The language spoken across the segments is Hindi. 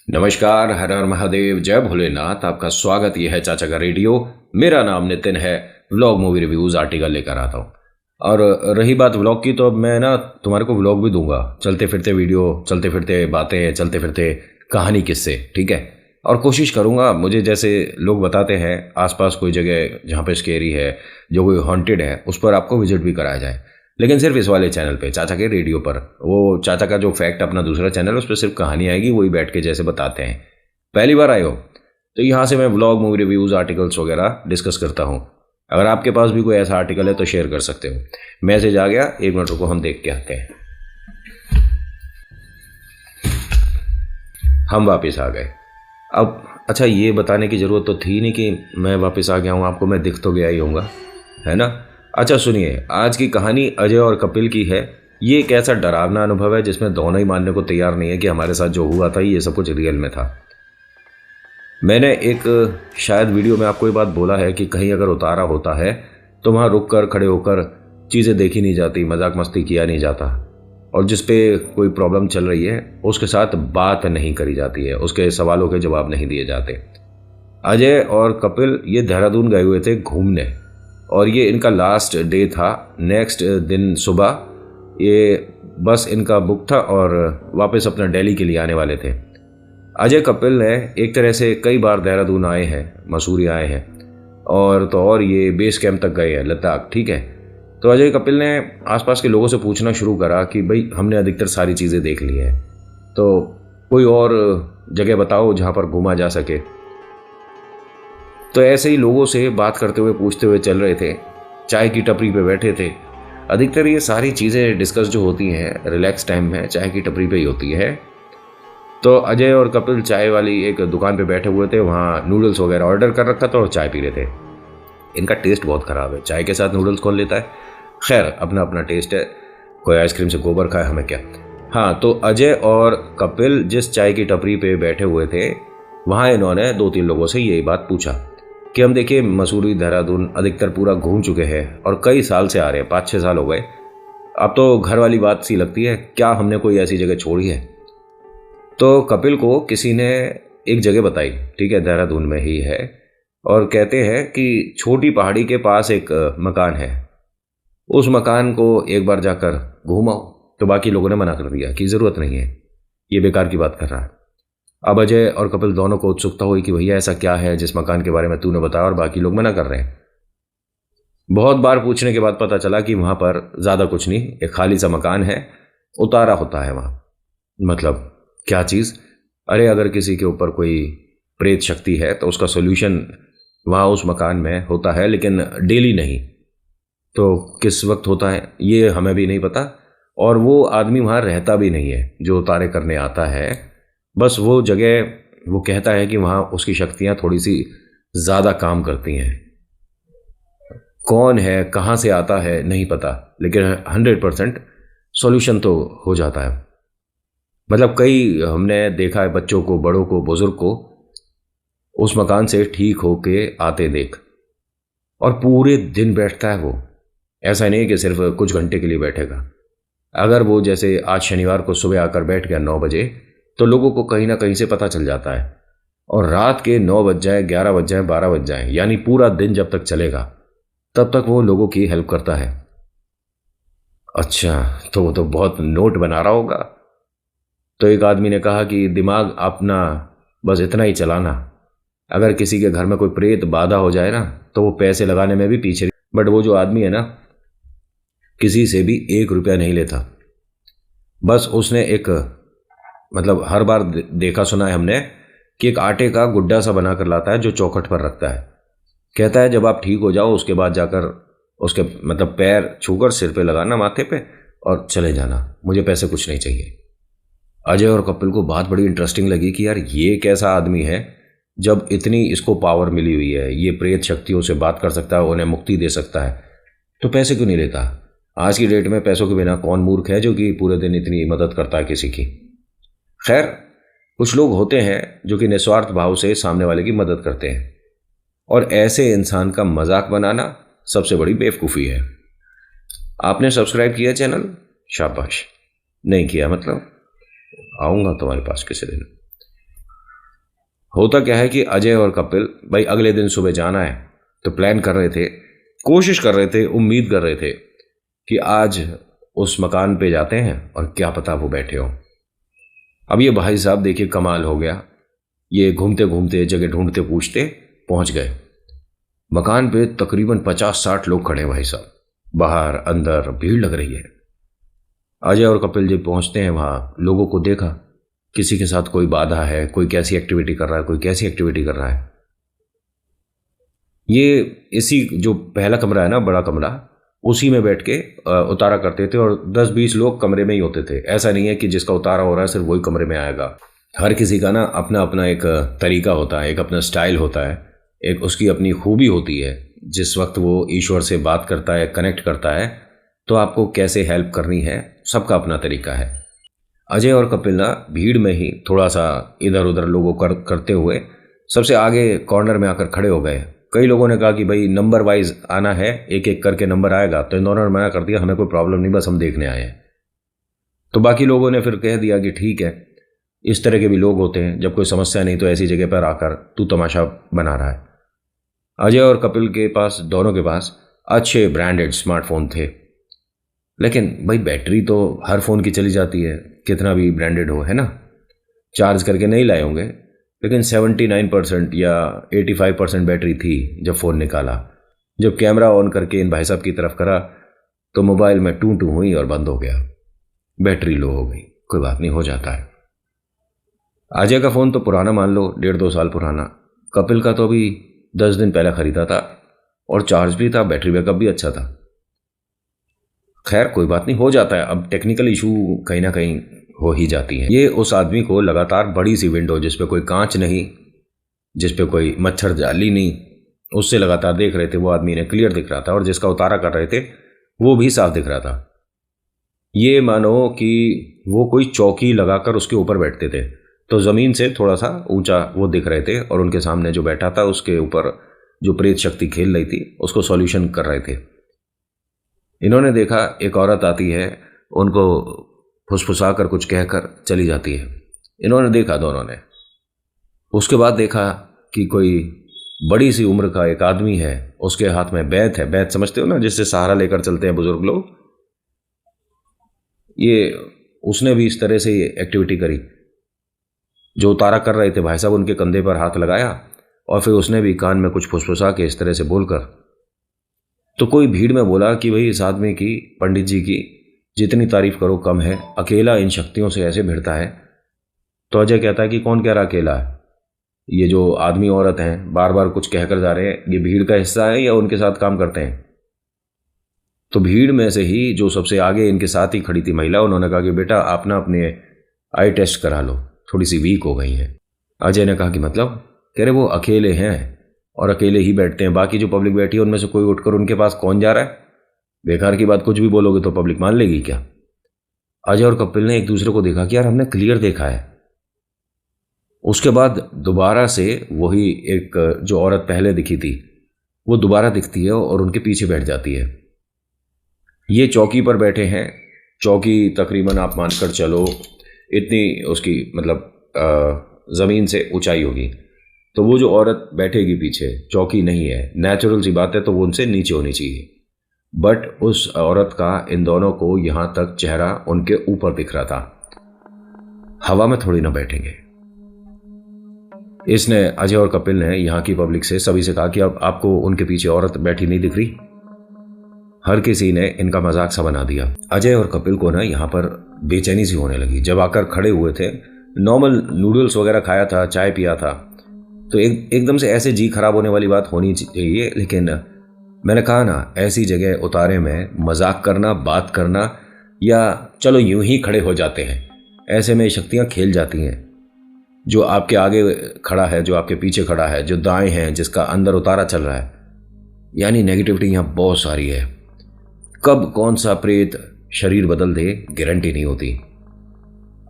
नमस्कार, हर हर महादेव, जय भोलेनाथ। आपका स्वागत। यह है चाचा का रेडियो। मेरा नाम नितिन है। व्लॉग मूवी रिव्यूज आर्टिकल लेकर आता हूँ। और रही बात व्लॉग की, तो अब मैं ना तुम्हारे को व्लॉग भी दूंगा। चलते फिरते वीडियो, चलते फिरते बातें, चलते फिरते कहानी, किस्से, ठीक है। और कोशिश करूंगा, मुझे जैसे लोग बताते हैं आसपास कोई जगह जहाँ पे स्केरी है, जो कोई हॉन्टेड है, उस पर आपको विजिट भी कराया जाए। लेकिन सिर्फ इस वाले चैनल पे, चाचा के रेडियो पर। वो चाचा का जो फैक्ट अपना दूसरा चैनल, उस पर सिर्फ कहानी आएगी, वही बैठ के जैसे बताते हैं। पहली बार आए हो तो यहाँ से मैं व्लॉग, मूवी रिव्यूज, आर्टिकल्स वगैरह डिस्कस करता हूँ। अगर आपके पास भी कोई ऐसा आर्टिकल है तो शेयर कर सकते हो। मैसेज आ गया, एक मिनट रुको, हम देख के आते हैं। हम वापस आ गए। अब अच्छा, ये बताने की ज़रूरत तो थी नहीं कि मैं वापस आ गया हूँ, आपको मैं दिख तो गया ही होऊंगा, है ना। अच्छा सुनिए, आज की कहानी अजय और कपिल की है। ये एक ऐसा डरावना अनुभव है जिसमें दोनों ही मानने को तैयार नहीं है कि हमारे साथ जो हुआ था ये सब कुछ रियल में था। मैंने एक शायद वीडियो में आपको ये बात बोला है कि कहीं अगर उतारा होता है तो वहाँ रुक कर, खड़े होकर चीज़ें देखी नहीं जाती, मजाक मस्ती किया नहीं जाता, और जिस पे कोई प्रॉब्लम चल रही है उसके साथ बात नहीं करी जाती है, उसके सवालों के जवाब नहीं दिए जाते। अजय और कपिल ये देहरादून गए हुए थे घूमने, और ये इनका लास्ट डे था। नेक्स्ट दिन सुबह ये बस इनका बुक था और वापस अपना दिल्ली के लिए आने वाले थे। अजय कपिल ने एक तरह से कई बार देहरादून आए हैं, मसूरी आए हैं, और ये बेस कैंप तक गए हैं, लद्दाख, ठीक है। तो अजय कपिल ने आसपास के लोगों से पूछना शुरू करा कि भाई हमने अधिकतर सारी चीज़ें देख ली हैं, तो कोई और जगह बताओ जहाँ पर घूमा जा सके। तो ऐसे ही लोगों से बात करते हुए, पूछते हुए चल रहे थे। चाय की टपरी पे बैठे थे। अधिकतर ये सारी चीज़ें डिस्कस जो होती हैं रिलैक्स टाइम में चाय की टपरी पे ही होती है। तो अजय और कपिल चाय वाली एक दुकान पे बैठे हुए थे। वहाँ नूडल्स वगैरह ऑर्डर कर रखा था और चाय पी रहे थे। इनका टेस्ट बहुत ख़राब है, चाय के साथ नूडल्स कौन लेता है। खैर, अपना अपना टेस्ट है। कोई आइसक्रीम से गोबर खाए, हमें क्या। हाँ, तो अजय और कपिल जिस चाय की टपरी पे बैठे हुए थे, वहाँ इन्होंने दो तीन लोगों से यही बात पूछा कि हम देखिए मसूरी, देहरादून अधिकतर पूरा घूम चुके हैं और कई साल से आ रहे हैं, 5-6 साल हो गए। अब तो घर वाली बात सी लगती है, क्या हमने कोई ऐसी जगह छोड़ी है। तो कपिल को किसी ने एक जगह बताई, ठीक है, देहरादून में ही है, और कहते हैं कि छोटी पहाड़ी के पास एक मकान है, उस मकान को एक बार जाकर घूमाओ। तो बाकी लोगों ने मना कर दिया कि ज़रूरत नहीं है, ये बेकार की बात कर रहा है। अब अजय और कपिल दोनों को उत्सुकता हुई कि भैया ऐसा क्या है जिस मकान के बारे में तूने बताया और बाकी लोग मना कर रहे हैं। बहुत बार पूछने के बाद पता चला कि वहाँ पर ज़्यादा कुछ नहीं, एक खाली सा मकान है, उतारा होता है वहाँ। मतलब क्या चीज़? अरे अगर किसी के ऊपर कोई प्रेत शक्ति है तो उसका सोल्यूशन वहाँ उस मकान में होता है, लेकिन डेली नहीं। तो किस वक्त होता है ये हमें भी नहीं पता, और वो आदमी वहाँ रहता भी नहीं है जो उतारे करने आता है। बस वो जगह, वो कहता है कि वहाँ उसकी शक्तियाँ थोड़ी सी ज़्यादा काम करती हैं। कौन है, कहाँ से आता है, नहीं पता, लेकिन 100% सॉल्यूशन तो हो जाता है। मतलब कई हमने देखा है बच्चों को, बड़ों को, बुजुर्ग को उस मकान से ठीक होके आते देख, और पूरे दिन बैठता है वो। ऐसा नहीं है कि सिर्फ कुछ घंटे के लिए बैठेगा। अगर वो जैसे आज शनिवार को सुबह आकर बैठ गया 9 बजे, तो लोगों को कहीं ना कहीं से पता चल जाता है, और रात के 9 बज जाए, 11 बज जाए, 12 बज जाए, यानी पूरा दिन जब तक चलेगा तब तक वो लोगों की हेल्प करता है। अच्छा, तो वो तो बहुत नोट बना रहा होगा। तो एक आदमी ने कहा कि दिमाग अपना बस इतना ही चलाना, अगर किसी के घर में कोई प्रेत बाधा हो जाए ना तो वो पैसे लगाने में भी पीछे। बट वो जो आदमी है ना, किसी से भी 1 रुपया नहीं लेता। बस उसने एक, मतलब हर बार देखा सुना है हमने कि एक आटे का गुड्डा सा बनाकर लाता है जो चौखट पर रखता है। कहता है जब आप ठीक हो जाओ उसके बाद जाकर उसके, मतलब पैर छूकर सिर पे लगाना, माथे पे, और चले जाना, मुझे पैसे कुछ नहीं चाहिए। अजय और कपिल को बात बड़ी इंटरेस्टिंग लगी कि यार ये कैसा आदमी है, जब इतनी इसको पावर मिली हुई है, ये प्रेत शक्तियों से बात कर सकता है, उन्हें मुक्ति दे सकता है, तो पैसे क्यों नहीं लेता। आज की डेट में पैसों के बिना कौन मूर्ख है जो कि पूरे दिन इतनी मदद करता है किसी की। खैर, कुछ लोग होते हैं जो कि निस्वार्थ भाव से सामने वाले की मदद करते हैं, और ऐसे इंसान का मजाक बनाना सबसे बड़ी बेवकूफ़ी है। आपने सब्सक्राइब किया चैनल? शाबाश। नहीं किया मतलब आऊँगा तुम्हारे पास किसी दिन। होता क्या है कि अजय और कपिल भाई अगले दिन सुबह जाना है, तो प्लान कर रहे थे, कोशिश कर रहे थे, उम्मीद कर रहे थे कि आज उस मकान पे जाते हैं और क्या पता वो बैठे हो। अब ये भाई साहब देखिए कमाल हो गया, ये घूमते घूमते जगह ढूंढते पूछते पहुंच गए। मकान पे तकरीबन 50-60 लोग खड़े हैं भाई साहब, बाहर अंदर भीड़ लग रही है। अजय और कपिल जब पहुंचते हैं वहां, लोगों को देखा, किसी के साथ कोई बाधा है, कोई कैसी एक्टिविटी कर रहा है, कोई कैसी एक्टिविटी कर रहा है। ये इसी जो पहला कमरा है ना, बड़ा कमरा, उसी में बैठ के उतारा करते थे और 10-20 लोग कमरे में ही होते थे। ऐसा नहीं है कि जिसका उतारा हो रहा है सिर्फ वही कमरे में आएगा। हर किसी का ना अपना अपना एक तरीका होता है, एक अपना स्टाइल होता है, एक उसकी अपनी खूबी होती है। जिस वक्त वो ईश्वर से बात करता है, कनेक्ट करता है, तो आपको कैसे हेल्प करनी है, सबका अपना तरीका है। अजय और कपिल ना भीड़ में ही थोड़ा सा इधर उधर लोगों करते हुए सबसे आगे कॉर्नर में आकर खड़े हो गए। कई लोगों ने कहा कि भाई नंबर वाइज आना है, एक एक करके नंबर आएगा। तो इन दोनों ने मना कर दिया, हमें कोई प्रॉब्लम नहीं, बस हम देखने आए हैं। तो बाकी लोगों ने फिर कह दिया कि ठीक है, इस तरह के भी लोग होते हैं, जब कोई समस्या नहीं तो ऐसी जगह पर आकर तू तमाशा बना रहा है। अजय और कपिल के पास, दोनों के पास अच्छे ब्रांडेड स्मार्टफोन थे, लेकिन भाई बैटरी तो हर फ़ोन की चली जाती है, कितना भी ब्रांडेड हो, है ना। चार्ज करके नहीं लाए होंगे, लेकिन 79% या 85% बैटरी थी जब फ़ोन निकाला। जब कैमरा ऑन करके इन भाई साहब की तरफ करा तो मोबाइल में टू टू हुई और बंद हो गया, बैटरी लो हो गई। कोई बात नहीं, हो जाता है। अजय का फ़ोन तो पुराना, मान लो 1.5-2 साल पुराना। कपिल का तो अभी 10 दिन पहले ख़रीदा था और चार्ज भी था, बैटरी बैकअप भी अच्छा था। खैर कोई बात नहीं, हो जाता है। अब टेक्निकल इशू कहीं ना कहीं हो ही जाती है। ये उस आदमी को लगातार बड़ी सी विंडो, जिस पे कोई कांच नहीं, जिस पे कोई मच्छर जाली नहीं, उससे लगातार देख रहे थे। वो आदमी ने क्लियर दिख रहा था और जिसका उतारा कर रहे थे वो भी साफ दिख रहा था। ये मानो कि वो कोई चौकी लगाकर उसके ऊपर बैठते थे, तो ज़मीन से थोड़ा सा ऊंचा वो दिख रहे थे और उनके सामने जो बैठा था उसके ऊपर जो प्रेत शक्ति खेल रही थी उसको सॉल्यूशन कर रहे थे। इन्होंने देखा एक औरत आती है, उनको फुसफुसा कर कुछ कहकर चली जाती है। इन्होंने देखा दोनों ने। उसके बाद देखा कि कोई बड़ी सी उम्र का एक आदमी है, उसके हाथ में बैत है। बैत समझते हो ना, जिससे सहारा लेकर चलते हैं बुजुर्ग लोग। ये उसने भी इस तरह से एक्टिविटी करी। जो उतारा कर रहे थे भाई साहब, उनके कंधे पर हाथ लगाया और फिर उसने भी कान में कुछ फुसफुसा के इस तरह से बोलकर। तो कोई भीड़ में बोला कि भाई इस आदमी की, पंडित जी की जितनी तारीफ करो कम है, अकेला इन शक्तियों से ऐसे भिड़ता है। तो अजय कहता है कि कौन कह रहा अकेला है, ये जो आदमी औरत हैं बार बार कुछ कहकर जा रहे हैं, ये भीड़ का हिस्सा है या उनके साथ काम करते हैं। तो भीड़ में से ही जो सबसे आगे इनके साथ ही खड़ी थी महिला, उन्होंने कहा कि बेटा आप ना अपने आई टेस्ट करा लो, थोड़ी सी वीक हो गई हैं। अजय ने कहा कि मतलब? कह रहे वो अकेले हैं और अकेले ही बैठते हैं, बाकी जो पब्लिक बैठी है उनमें से कोई उठकर उनके पास कौन जा रहा है? बेकार की बात, कुछ भी बोलोगे तो पब्लिक मान लेगी क्या? अजय और कपिल ने एक दूसरे को देखा कि यार हमने क्लियर देखा है। उसके बाद दोबारा से वही एक जो औरत पहले दिखी थी वो दोबारा दिखती है और उनके पीछे बैठ जाती है। ये चौकी पर बैठे हैं। चौकी तकरीबन आप मानकर चलो इतनी उसकी मतलब ज़मीन से ऊंचाई होगी। तो वो जो औरत बैठेगी पीछे, चौकी नहीं है, नेचुरल सी बात है, तो वो उनसे नीचे होनी चाहिए। बट उस औरत का इन दोनों को यहाँ तक चेहरा उनके ऊपर दिख रहा था, हवा में थोड़ी ना बैठेंगे। इसने, अजय और कपिल ने यहाँ की पब्लिक से, सभी से कहा कि अब आपको उनके पीछे औरत बैठी नहीं दिख रही। हर किसी ने इनका मजाक सा बना दिया। अजय और कपिल को ना यहाँ पर बेचैनी सी होने लगी। जब आकर खड़े हुए थे, नॉर्मल नूडल्स वगैरह खाया था, चाय पिया था, तो एकदम से ऐसे जी खराब होने वाली बात होनी चाहिए। लेकिन मैंने कहा ना, ऐसी जगह उतारे में मजाक करना, बात करना, या चलो यूं ही खड़े हो जाते हैं, ऐसे में शक्तियाँ खेल जाती हैं। जो आपके आगे खड़ा है, जो आपके पीछे खड़ा है, जो दाएं हैं, जिसका अंदर उतारा चल रहा है, यानी नेगेटिविटी यहाँ बहुत सारी है। कब कौन सा प्रेत शरीर बदल दे गारंटी नहीं होती।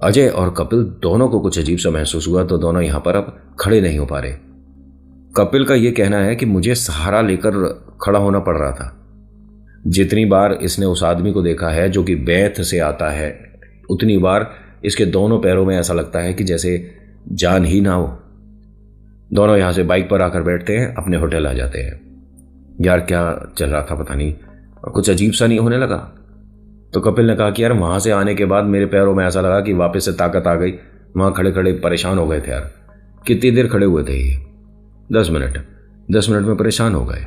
अजय और कपिल दोनों को कुछ अजीब सा महसूस हुआ, तो दोनों यहाँ पर अब खड़े नहीं हो पा रहे। कपिल का यह कहना है कि मुझे सहारा लेकर खड़ा होना पड़ रहा था। जितनी बार इसने उस आदमी को देखा है जो कि बैथ से आता है, उतनी बार इसके दोनों पैरों में ऐसा लगता है कि जैसे जान ही ना हो। दोनों यहाँ से बाइक पर आकर बैठते हैं, अपने होटल आ जाते हैं। यार क्या चल रहा था पता नहीं, और कुछ अजीब सा नहीं होने लगा। तो कपिल ने कहा कि यार वहाँ से आने के बाद मेरे पैरों में ऐसा लगा कि वापस से ताकत आ गई। वहाँ खड़े खड़े परेशान हो गए थे यार। कितनी देर खड़े हुए थे ये? 10 मिनट। 10 मिनट में परेशान हो गए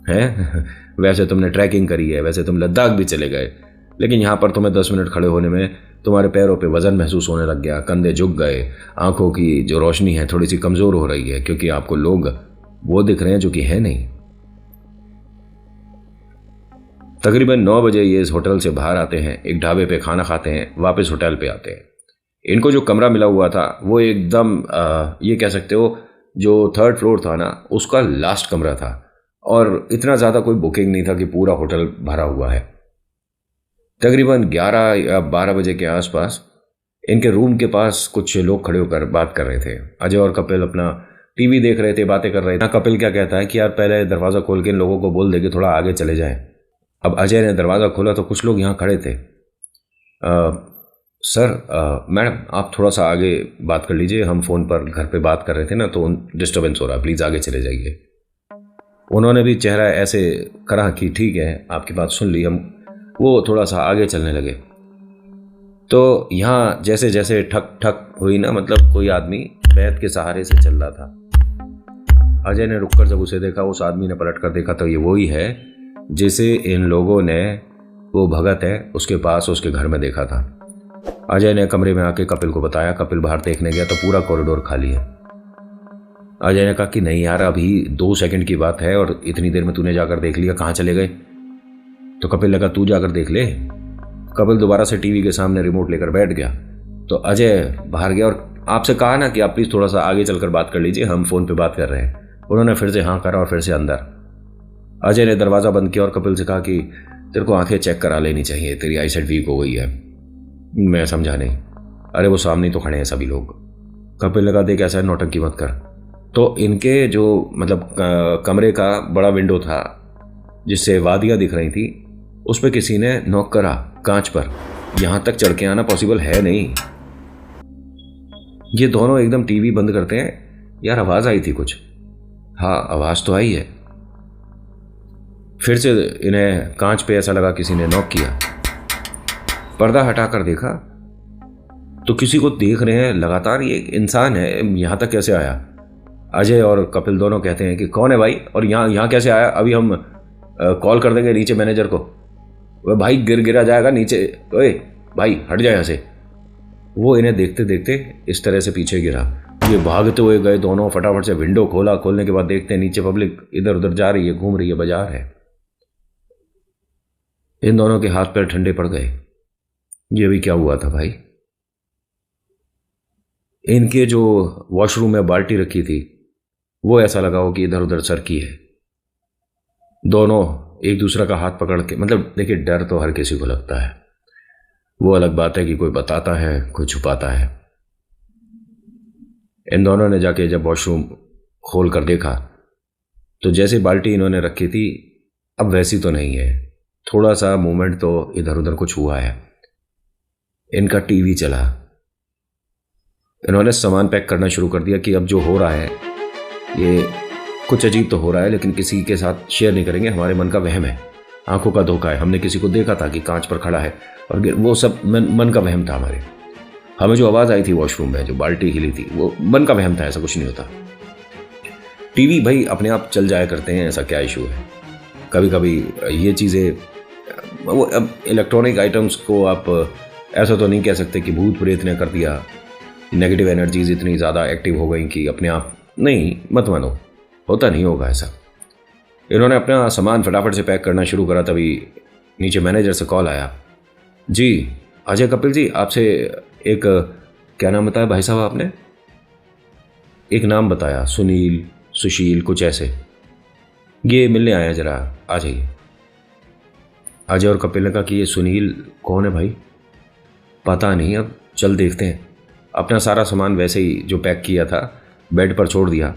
हैं? वैसे तुमने ट्रैकिंग करी है, वैसे तुम लद्दाख भी चले गए, लेकिन यहाँ पर तुम्हें 10 मिनट खड़े होने में तुम्हारे पैरों पे वजन महसूस होने लग गया, कंधे झुक गए, आंखों की जो रोशनी है थोड़ी सी कमज़ोर हो रही है, क्योंकि आपको लोग वो दिख रहे हैं जो कि है नहीं। तकरीबन 9 बजे ये इस होटल से बाहर आते हैं, एक ढाबे पे खाना खाते हैं, वापस होटल पे आते हैं। इनको जो कमरा मिला हुआ था वो एकदम ये कह सकते हो जो 3rd फ्लोर था ना, उसका लास्ट कमरा था, और इतना ज़्यादा कोई बुकिंग नहीं था कि पूरा होटल भरा हुआ है। तकरीबन 11 या 12 बजे के आसपास इनके रूम के पास कुछ लोग खड़े होकर बात कर रहे थे। अजय और कपिल अपना टीवी देख रहे थे, बातें कर रहे थे। कपिल क्या कहता है कि यार पहले दरवाज़ा खोल के इन लोगों को बोल दे कि थोड़ा आगे चले जाएं। अब अजय ने दरवाज़ा खोला तो कुछ लोग यहाँ खड़े थे। सर, मैडम आप थोड़ा सा आगे बात कर लीजिए, हम फ़ोन पर घर पे बात कर रहे थे ना, तो डिस्टर्बेंस हो रहा है, प्लीज़ आगे चले जाइए। उन्होंने भी चेहरा ऐसे करा कि ठीक है, आपकी बात सुन ली हम। वो थोड़ा सा आगे चलने लगे तो यहाँ जैसे जैसे ठक ठक हुई ना, मतलब कोई आदमी बैत के सहारे से चल रहा था। अजय ने रुककर जब उसे देखा, उस आदमी ने पलट कर देखा तो ये वही है जिसे इन लोगों ने, वो भगत है, उसके पास उसके घर में देखा था। अजय ने कमरे में आके कपिल को बताया। कपिल बाहर देखने गया तो पूरा कॉरिडोर खाली है। अजय ने कहा कि नहीं यार, अभी 2 सेकंड की बात है और इतनी देर में तूने जाकर देख लिया, कहाँ चले गए? तो कपिल लगा तू जाकर देख ले। कपिल दोबारा से टीवी के सामने रिमोट लेकर बैठ गया। तो अजय बाहर गया और आपसे कहा ना कि आप प्लीज़ थोड़ा सा आगे चलकर बात कर लीजिए, हम फ़ोन पे बात कर रहे हैं। उन्होंने फिर से हाँ करा और फिर से अंदर। अजय ने दरवाज़ा बंद किया और कपिल से कहा कि तेरे को आंखें चेक करा लेनी चाहिए, तेरी आईसाइट वीक हो गई है। मैं समझा नहीं। अरे वो सामने तो खड़े हैं सभी लोग। कपिल लगा देख ऐसा नौटंकी मत कर। तो इनके जो मतलब कमरे का बड़ा विंडो था जिससे वादियाँ दिख रही थी, उस पर किसी ने नॉक करा कांच पर। यहाँ तक चढ़ के आना पॉसिबल है नहीं। ये दोनों एकदम टीवी बंद करते हैं। यार आवाज़ आई थी कुछ। हाँ आवाज़ तो आई है। फिर से इन्हें कांच पे ऐसा लगा किसी ने नॉक किया। पर्दा हटाकर देखा तो किसी को देख रहे हैं लगातार। ये इंसान है, यहाँ तक कैसे आया? अजय और कपिल दोनों कहते हैं कि कौन है भाई, और यहाँ कैसे आया? अभी हम कॉल कर देंगे नीचे मैनेजर को। वह भाई गिरा जाएगा नीचे। ओए भाई हट जाए यहाँ से। वो इन्हें देखते देखते इस तरह से पीछे गिरा। ये भागते हुए गए दोनों, फटाफट से विंडो खोला। खोलने के बाद देखते हैं नीचे पब्लिक इधर उधर जा रही है, घूम रही है, बाजार है। इन दोनों के हाथ पैर ठंडे पड़ गए। ये भी क्या हुआ था भाई? इनके जो वॉशरूम में बाल्टी रखी थी वो ऐसा लगा हो कि इधर उधर सरकी है। दोनों एक दूसरा का हाथ पकड़ के, मतलब देखिए डर तो हर किसी को लगता है, वो अलग बात है कि कोई बताता है कोई छुपाता है। इन दोनों ने जाके जब वॉशरूम खोल कर देखा तो जैसे बाल्टी इन्होंने रखी थी अब वैसी तो नहीं है। थोड़ा सा मूवमेंट तो इधर उधर कुछ हुआ है। इनका टीवी चला। इन्होंने सामान पैक करना शुरू कर दिया कि अब जो हो रहा है ये कुछ अजीब तो हो रहा है, लेकिन किसी के साथ शेयर नहीं करेंगे, हमारे मन का वहम है, आंखों का धोखा है। हमने किसी को देखा था कि कांच पर खड़ा है और वो सब मन का वहम था हमारे। हमें जो आवाज़ आई थी वॉशरूम में, जो बाल्टी हिली थी, वो मन का वहम था, ऐसा कुछ नहीं होता। टीवी भाई अपने आप चल जाया करते हैं, ऐसा क्या इशू है? कभी कभी ये चीज़ें, वो अब इलेक्ट्रॉनिक आइटम्स को आप ऐसा तो नहीं कह सकते कि भूत प्रेत ने कर दिया, नेगेटिव एनर्जीज इतनी ज़्यादा एक्टिव हो गई कि अपने आप, नहीं मत मानो, होता नहीं होगा ऐसा। इन्होंने अपना सामान फटाफट से पैक करना शुरू करा, तभी नीचे मैनेजर से कॉल आया। जी अजय कपिल जी, आपसे एक, क्या नाम बताया भाई साहब आपने? एक नाम बताया, सुनील, सुशील, कुछ ऐसे। ये मिलने आया, ज़रा आ जाइए। अजय और कपिल ने कहा कि ये सुनील कौन है भाई? पता नहीं, अब चल देखते हैं। अपना सारा सामान वैसे ही जो पैक किया था बेड पर छोड़ दिया,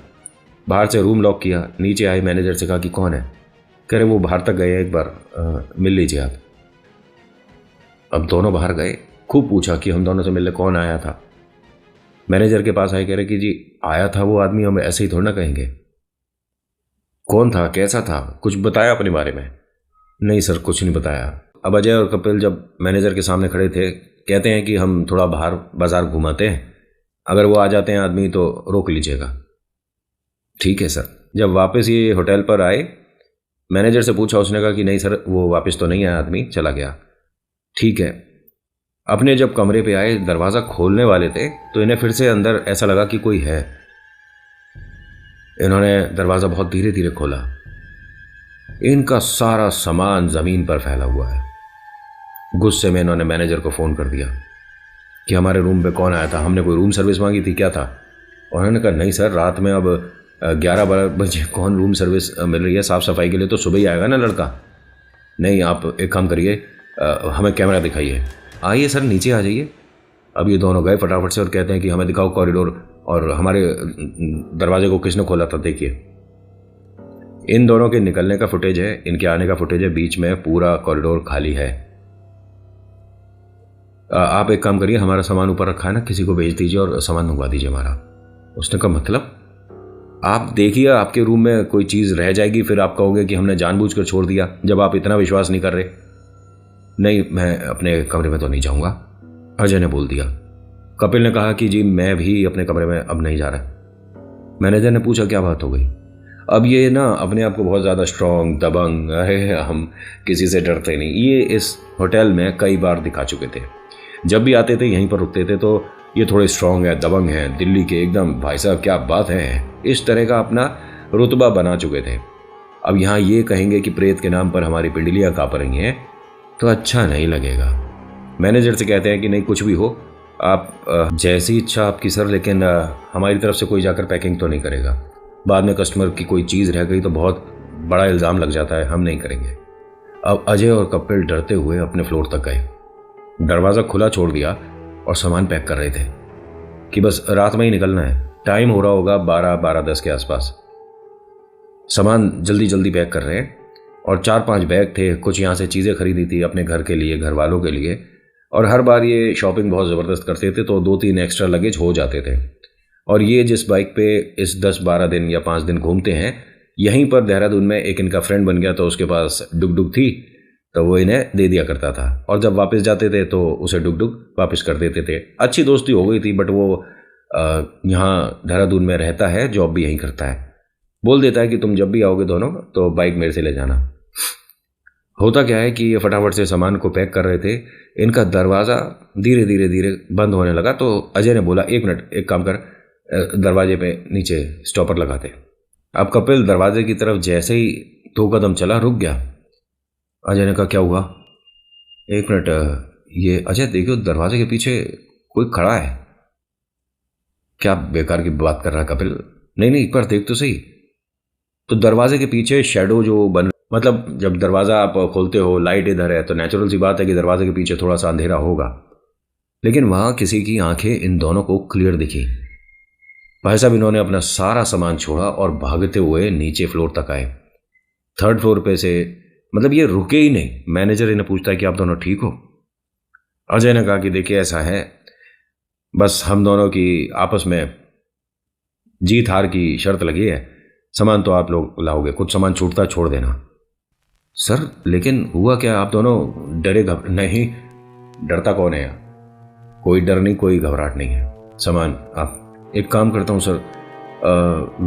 बाहर से रूम लॉक किया, नीचे आए, मैनेजर से कहा कि कौन है? कह रहे वो बाहर तक गए, एक बार मिल लीजिए आप। अब दोनों बाहर गए, खूब पूछा कि हम दोनों से मिलने कौन आया था। मैनेजर के पास आए, कह रहे कि जी आया था वो आदमी, हम ऐसे ही थोड़ा ना कहेंगे। कौन था, कैसा था, कुछ बताया अपने बारे में? नहीं सर, कुछ नहीं बताया। अब अजय और कपिल जब मैनेजर के सामने खड़े थे, कहते हैं कि हम थोड़ा बाहर बाजार घुमाते हैं, अगर वो आ जाते हैं आदमी तो रोक लीजिएगा। ठीक है सर। जब वापस ये होटल पर आए, मैनेजर से पूछा, उसने कहा कि नहीं सर, वो वापस तो नहीं आया, आदमी चला गया। ठीक है। अपने जब कमरे पे आए, दरवाज़ा खोलने वाले थे तो इन्हें फिर से अंदर ऐसा लगा कि कोई है। इन्होंने दरवाज़ा बहुत धीरे धीरे खोला। इनका सारा सामान ज़मीन पर फैला हुआ है। गुस्से में इन्होंने मैनेजर को फ़ोन कर दिया कि हमारे रूम पे कौन आया था, हमने कोई रूम सर्विस मांगी थी, क्या था? और उन्होंने कहा नहीं सर, रात में अब 11-12 बजे कौन रूम सर्विस मिल रही है, साफ़ सफाई के लिए तो सुबह ही आएगा ना लड़का। नहीं, आप एक काम करिए, हमें कैमरा दिखाइए। आइए सर, नीचे आ जाइए। अब ये दोनों गए फटाफट से और कहते हैं कि हमें दिखाओ कॉरिडोर, और हमारे दरवाजे को किसने खोला था देखिए। इन दोनों के निकलने का फुटेज है, इनके आने का फुटेज है, बीच में पूरा कॉरिडोर खाली है। आप एक काम करिए, हमारा सामान ऊपर रखा है ना, किसी को भेज दीजिए और सामान मंगवा दीजिए हमारा। उसने कहा मतलब? आप देखिए, आपके रूम में कोई चीज़ रह जाएगी, फिर आप कहोगे कि हमने जानबूझकर छोड़ दिया, जब आप इतना विश्वास नहीं कर रहे। नहीं, मैं अपने कमरे में तो नहीं जाऊंगा, अजय ने बोल दिया। कपिल ने कहा कि जी मैं भी अपने कमरे में अब नहीं जा रहा। मैनेजर ने पूछा क्या बात हो गई? अब ये ना अपने आप को बहुत ज़्यादा स्ट्रॉन्ग, दबंग, अरे हम किसी से डरते नहीं, ये इस होटल में कई बार दिखा चुके थे। जब भी आते थे यहीं पर रुकते थे तो ये थोड़े स्ट्रॉन्ग है, दबंग हैं, दिल्ली के एकदम, भाई साहब क्या बात है, इस तरह का अपना रुतबा बना चुके थे। अब यहाँ ये कहेंगे कि प्रेत के नाम पर हमारी पिंडलियाँ काँप रही हैं तो अच्छा नहीं लगेगा। मैनेजर से कहते हैं कि नहीं, कुछ भी हो, आप जैसी इच्छा आपकी सर, लेकिन हमारी तरफ से कोई जाकर पैकिंग तो नहीं करेगा। बाद में कस्टमर की कोई चीज़ रह गई तो बहुत बड़ा इल्ज़ाम लग जाता है, हम नहीं करेंगे। अब अजय और कपिल डरते हुए अपने फ्लोर तक गए, दरवाज़ा खुला छोड़ दिया और सामान पैक कर रहे थे कि बस रात में ही निकलना है। टाइम हो रहा होगा 12-10 के आसपास। सामान जल्दी जल्दी पैक कर रहे हैं और 4-5 बैग थे, कुछ यहाँ से चीज़ें खरीदी थी अपने घर के लिए, घर वालों के लिए, और हर बार ये शॉपिंग बहुत ज़बरदस्त करते थे तो 2-3 एक्स्ट्रा लगेज हो जाते थे। और ये जिस बाइक पे इस 10-12 दिन या 5 दिन घूमते हैं, यहीं पर देहरादून में एक इनका फ्रेंड बन गया, तो उसके पास डुग डुग थी तो वो इन्हें दे दिया करता था, और जब वापस जाते थे तो उसे डुग डुग वापस कर देते थे। अच्छी दोस्ती हो गई थी, बट वो यहाँ देहरादून में रहता है, जॉब भी यहीं करता है। बोल देता है कि तुम जब भी आओगे दोनों तो बाइक मेरे से ले जाना। होता क्या है कि ये फटाफट से सामान को पैक कर रहे थे, इनका दरवाज़ा धीरे धीरे धीरे बंद होने लगा। तो अजय ने बोला, एक मिनट, एक काम कर, दरवाजे पे नीचे स्टॉपर लगाते। अब कपिल दरवाजे की तरफ जैसे ही 2 कदम चला, रुक गया। अजय ने कहा क्या हुआ? एक मिनट, ये अजय देखियो, दरवाजे के पीछे कोई खड़ा है। क्या बेकार की बात कर रहा है कपिल? नहीं नहीं, एक बार देख तो सही। तो दरवाजे के पीछे शेडो जो बन, मतलब जब दरवाज़ा आप खोलते हो, लाइट इधर है तो नेचुरल सी बात है कि दरवाजे के पीछे थोड़ा सा अंधेरा होगा, लेकिन वहाँ किसी की आंखें इन दोनों को क्लियर दिखी। भाई साहब, इन्होंने अपना सारा सामान छोड़ा और भागते हुए नीचे फ्लोर तक आए। 3rd फ्लोर पे से, मतलब ये रुके ही नहीं। मैनेजर इन्हें पूछता है कि आप दोनों ठीक हो? अजय ने कहा कि देखिए ऐसा है, बस हम दोनों की आपस में जीत हार की शर्त लगी है, सामान तो आप लोग लाओगे, कुछ सामान छूटता छोड़ देना। सर लेकिन हुआ क्या, आप दोनों डरे? नहीं, डरता कौन है? कोई डर नहीं, कोई घबराहट नहीं है। सामान आप, एक काम करता हूँ सर,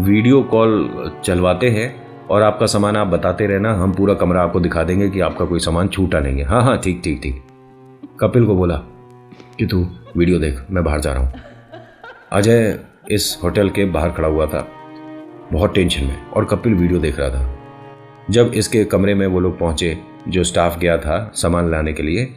वीडियो कॉल चलवाते हैं और आपका सामान आप बताते रहना, हम पूरा कमरा आपको दिखा देंगे कि आपका कोई सामान छूटा नहीं है। हाँ हाँ, ठीक ठीक ठीक। कपिल को बोला कि तू वीडियो देख, मैं बाहर जा रहा हूँ। अजय इस होटल के बाहर खड़ा हुआ था बहुत टेंशन में, और कपिल वीडियो देख रहा था। जब इसके कमरे में वो लोग पहुंचे, जो स्टाफ गया था सामान लाने के लिए,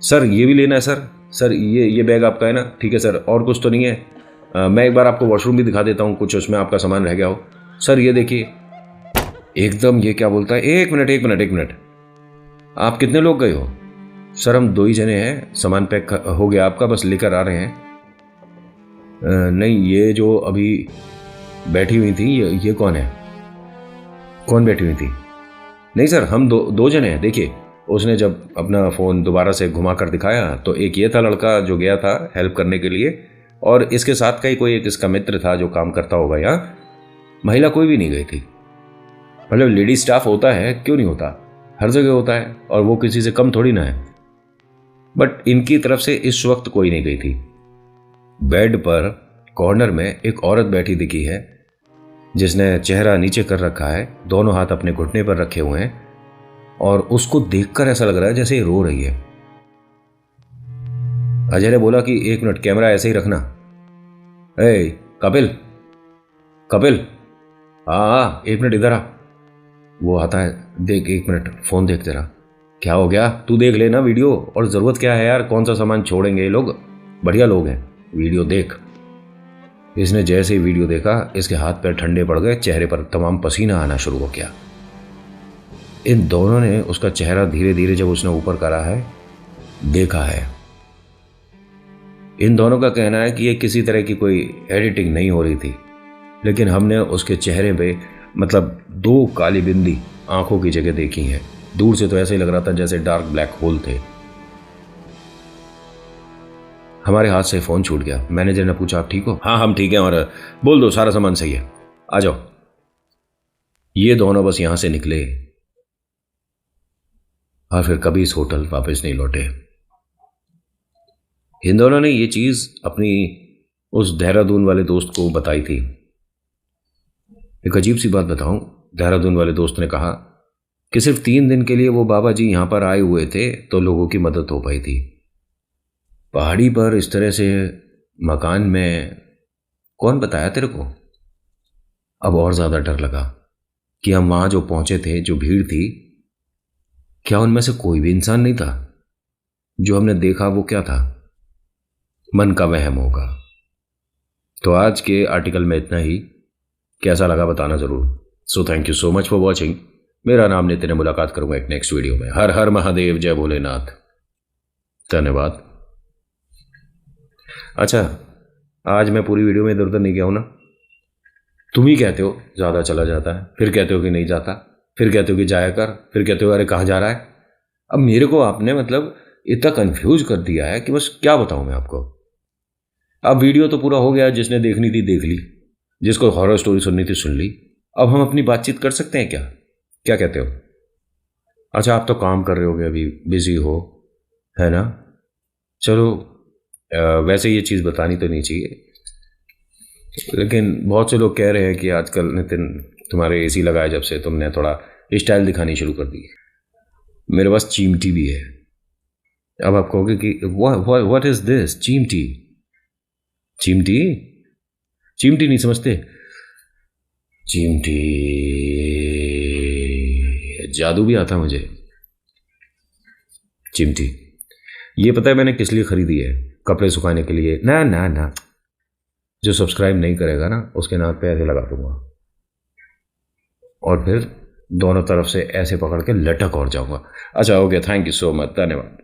सर ये भी लेना है सर, सर ये बैग आपका है ना? ठीक है सर, और कुछ तो नहीं है? मैं एक बार आपको वॉशरूम भी दिखा देता हूँ, कुछ उसमें आपका सामान रह गया हो। सर ये देखिए। एकदम ये क्या बोलता है, एक मिनट, आप कितने लोग गए हो? सर हम 2 ही जने हैं, सामान पैक हो गया आपका, बस लेकर आ रहे हैं। नहीं, ये जो अभी बैठी हुई थी, ये कौन है? कौन बैठी हुई थी? नहीं सर, हम दो जने हैं। देखिए, उसने जब अपना फ़ोन दोबारा से घुमा कर दिखाया तो एक ये था लड़का जो गया था हेल्प करने के लिए, और इसके साथ का ही कोई एक इसका मित्र था जो काम करता होगा यहाँ। महिला कोई भी नहीं गई थी। मतलब लेडी स्टाफ होता है, क्यों नहीं होता, हर जगह होता है, और वो किसी से कम थोड़ी ना है। बट इनकी तरफ से इस वक्त कोई नहीं गई थी। बेड पर कॉर्नर में एक औरत बैठी दिखी है, जिसने चेहरा नीचे कर रखा है, दोनों हाथ अपने घुटने पर रखे हुए हैं, और उसको देखकर ऐसा लग रहा है जैसे रो रही है। अजय ने बोला कि 1 मिनट कैमरा ऐसे ही रखना। ए कपिल, कपिल, हाँ 1 मिनट इधर आ। वो आता है, देख 1 मिनट फोन देख तेरा। क्या हो गया, तू देख लेना वीडियो, और जरूरत क्या है यार, कौन सा सामान छोड़ेंगे ये लोग, बढ़िया लोग हैं, वीडियो देख। इसने जैसे ही वीडियो देखा इसके हाथ पैर ठंडे पड़ गए, चेहरे पर तमाम पसीना आना शुरू हो गया। इन दोनों ने उसका चेहरा धीरे धीरे जब उसने ऊपर करा है देखा है। इन दोनों का कहना है कि ये किसी तरह की कोई एडिटिंग नहीं हो रही थी, लेकिन हमने उसके चेहरे पे मतलब 2 काली बिंदी आंखों की जगह देखी है। दूर से तो ऐसे ही लग रहा था जैसे डार्क ब्लैक होल थे। हमारे हाथ से फोन छूट गया। मैनेजर ने पूछा, आप ठीक हो? हाँ हम ठीक हैं, और बोल दो सारा सामान सही है, आ जाओ। ये दोनों बस यहां से निकले और फिर कभी इस होटल वापस नहीं लौटे। इन दोनों ने ये चीज अपनी उस देहरादून वाले दोस्त को बताई थी। एक अजीब सी बात बताऊं, देहरादून वाले दोस्त ने कहा कि सिर्फ 3 दिन के लिए वो बाबा जी यहां पर आए हुए थे तो लोगों की मदद हो पाई थी। पहाड़ी पर इस तरह से मकान में कौन बताया तेरे को? अब और ज्यादा डर लगा कि हम वहां जो पहुंचे थे, जो भीड़ थी, क्या उनमें से कोई भी इंसान नहीं था? जो हमने देखा वो क्या था? मन का वहम होगा। तो आज के आर्टिकल में इतना ही। कैसा लगा बताना जरूर। So thank you so much for watching. मेरा नाम नितिन है, मुलाकात करूंगा एक नेक्स्ट वीडियो में। हर हर महादेव, जय भोलेनाथ, धन्यवाद। अच्छा, आज मैं पूरी वीडियो में इधर उधर नहीं गया हूं ना? तुम ही कहते हो ज्यादा चला जाता है, फिर कहते हो कि नहीं जाता, फिर कहते हो कि जाया कर, फिर कहते हो अरे कहाँ जा रहा है। अब मेरे को आपने मतलब इतना कंफ्यूज कर दिया है कि बस क्या बताऊं मैं आपको। अब वीडियो तो पूरा हो गया, जिसने देखनी थी देख ली, जिसको हॉरर स्टोरी सुननी थी सुन ली। अब हम अपनी बातचीत कर सकते हैं क्या? क्या कहते हो? अच्छा, आप तो काम कर रहे होगे, अभी बिजी हो, है ना? चलो, वैसे ये चीज़ बतानी तो नहीं चाहिए, लेकिन बहुत से लोग कह रहे हैं कि आजकल नितिन तुम्हारे एसी लगाए जब से तुमने थोड़ा स्टाइल दिखानी शुरू कर दी। मेरे पास चिमटी भी है। अब आप कहोगे कि व्हाट इज दिस चिमटी? चिमटी? चिमटी नहीं समझते? चिमटी जादू भी आता मुझे। चिमटी ये पता है मैंने किस लिए खरीदी है? कपड़े सुखाने के लिए? ना ना ना, जो सब्सक्राइब नहीं करेगा ना उसके नाक पे ऐसे लगा दूंगा, और फिर दोनों तरफ से ऐसे पकड़ के लटक और जाऊंगा। अच्छा okay, thank you so much, धन्यवाद।